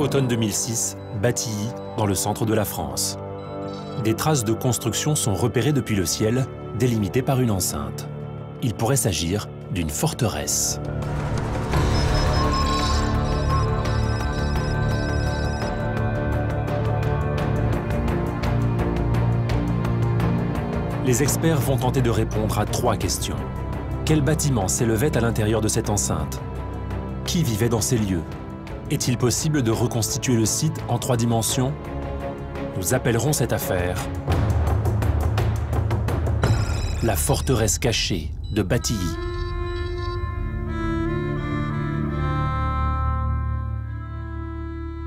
Automne 2006, Batilly, dans le centre de la France. Des traces de construction sont repérées depuis le ciel, délimitées par une enceinte. Il pourrait s'agir d'une forteresse. Les experts vont tenter de répondre à 3 questions. Quel bâtiment s'élevait à l'intérieur de cette enceinte? Qui vivait dans ces lieux? Est-il possible de reconstituer le site en 3 dimensions? Nous appellerons cette affaire la forteresse cachée de Batilly.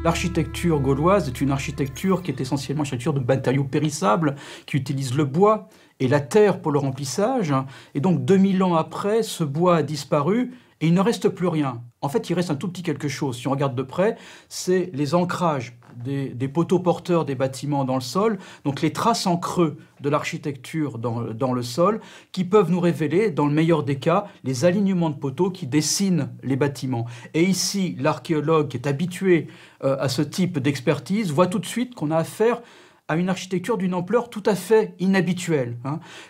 L'architecture gauloise est une architecture qui est essentiellement une architecture de matériaux périssables, qui utilise le bois et la terre pour le remplissage. Et donc 2000 ans après, ce bois a disparu et il ne reste plus rien. En fait, il reste un tout petit quelque chose. Si on regarde de près, c'est les ancrages des poteaux porteurs des bâtiments dans le sol, donc les traces en creux de l'architecture dans le sol, qui peuvent nous révéler, dans le meilleur des cas, les alignements de poteaux qui dessinent les bâtiments. Et ici, l'archéologue qui est habitué à ce type d'expertise voit tout de suite qu'on a affaire à une architecture d'une ampleur tout à fait inhabituelle.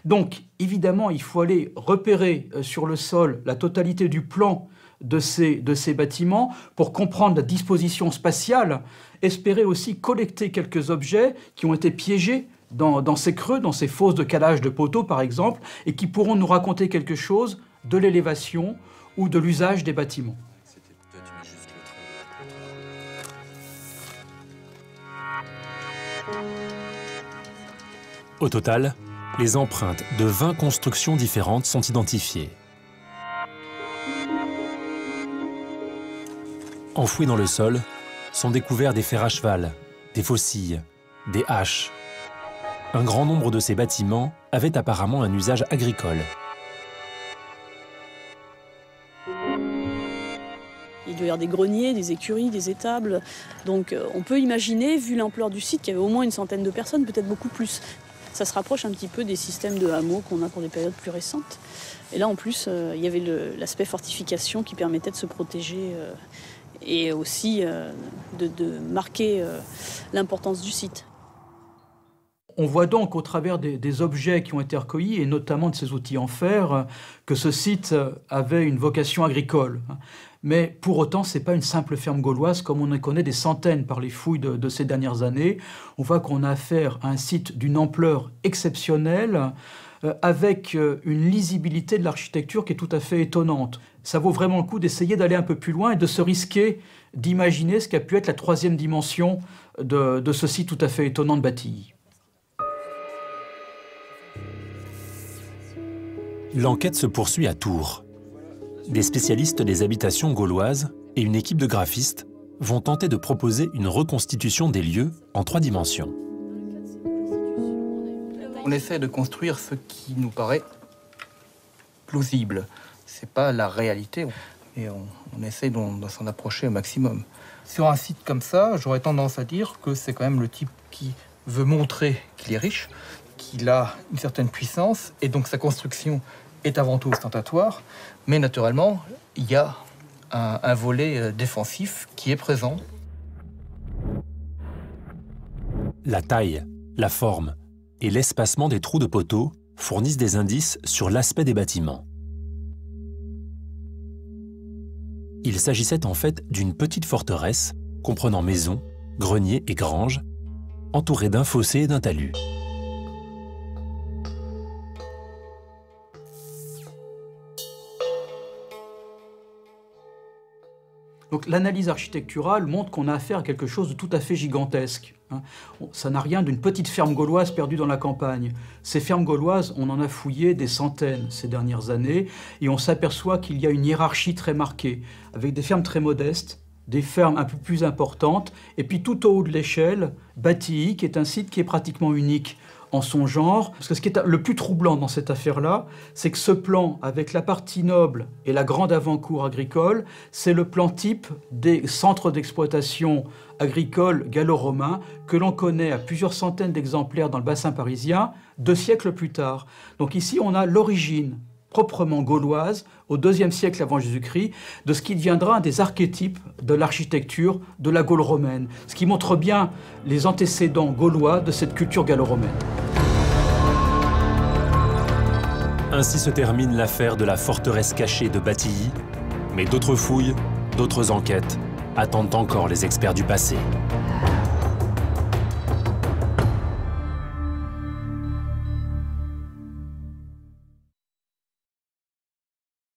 Donc, évidemment, il faut aller repérer sur le sol la totalité du plan de ces bâtiments pour comprendre la disposition spatiale, espérer aussi collecter quelques objets qui ont été piégés dans ces creux, dans ces fosses de calage de poteaux par exemple, et qui pourront nous raconter quelque chose de l'élévation ou de l'usage des bâtiments. Au total, les empreintes de 20 constructions différentes sont identifiées. Enfouis dans le sol, sont découverts des fers à cheval, des faucilles, des haches. Un grand nombre de ces bâtiments avaient apparemment un usage agricole. Il doit y avoir des greniers, des écuries, des étables. Donc on peut imaginer, vu l'ampleur du site, qu'il y avait au moins une centaine de personnes, peut-être beaucoup plus. Ça se rapproche un petit peu des systèmes de hameaux qu'on a pour des périodes plus récentes. Et là, en plus, il y avait l'aspect fortification qui permettait de se protéger et aussi de marquer l'importance du site. On voit donc au travers des objets qui ont été recueillis, et notamment de ces outils en fer, que ce site avait une vocation agricole. Mais pour autant, ce n'est pas une simple ferme gauloise comme on en connaît des centaines par les fouilles de ces dernières années. On voit qu'on a affaire à un site d'une ampleur exceptionnelle, avec une lisibilité de l'architecture qui est tout à fait étonnante. Ça vaut vraiment le coup d'essayer d'aller un peu plus loin et de se risquer d'imaginer ce qu'a pu être la 3e dimension de ce site tout à fait étonnant de Batilly. L'enquête se poursuit à Tours. Des spécialistes des habitations gauloises et une équipe de graphistes vont tenter de proposer une reconstitution des lieux en 3 dimensions. On essaie de construire ce qui nous paraît plausible. C'est pas la réalité, et on essaie d'en s'en approcher au maximum. Sur un site comme ça, j'aurais tendance à dire que c'est quand même le type qui veut montrer qu'il est riche, qu'il a une certaine puissance, et donc sa construction est avant tout ostentatoire, mais naturellement, il y a un volet défensif qui est présent. La taille, la forme et l'espacement des trous de poteaux fournissent des indices sur l'aspect des bâtiments. Il s'agissait en fait d'une petite forteresse comprenant maisons, greniers et granges, entourée d'un fossé et d'un talus. Donc l'analyse architecturale montre qu'on a affaire à quelque chose de tout à fait gigantesque. Ça n'a rien d'une petite ferme gauloise perdue dans la campagne. Ces fermes gauloises, on en a fouillé des centaines ces dernières années, et on s'aperçoit qu'il y a une hiérarchie très marquée, avec des fermes très modestes, des fermes un peu plus importantes, et puis tout au haut de l'échelle, Batilly, qui est un site qui est pratiquement unique en son genre. Parce que ce qui est le plus troublant dans cette affaire-là, c'est que ce plan, avec la partie noble et la grande avant-cour agricole, c'est le plan type des centres d'exploitation agricole gallo-romains que l'on connaît à plusieurs centaines d'exemplaires dans le bassin parisien 2 siècles plus tard. Donc ici, on a l'origine proprement gauloise, au IIe siècle avant Jésus-Christ, de ce qui deviendra un des archétypes de l'architecture de la Gaule romaine, ce qui montre bien les antécédents gaulois de cette culture gallo-romaine. Ainsi se termine l'affaire de la forteresse cachée de Batilly, mais d'autres fouilles, d'autres enquêtes attendent encore les experts du passé.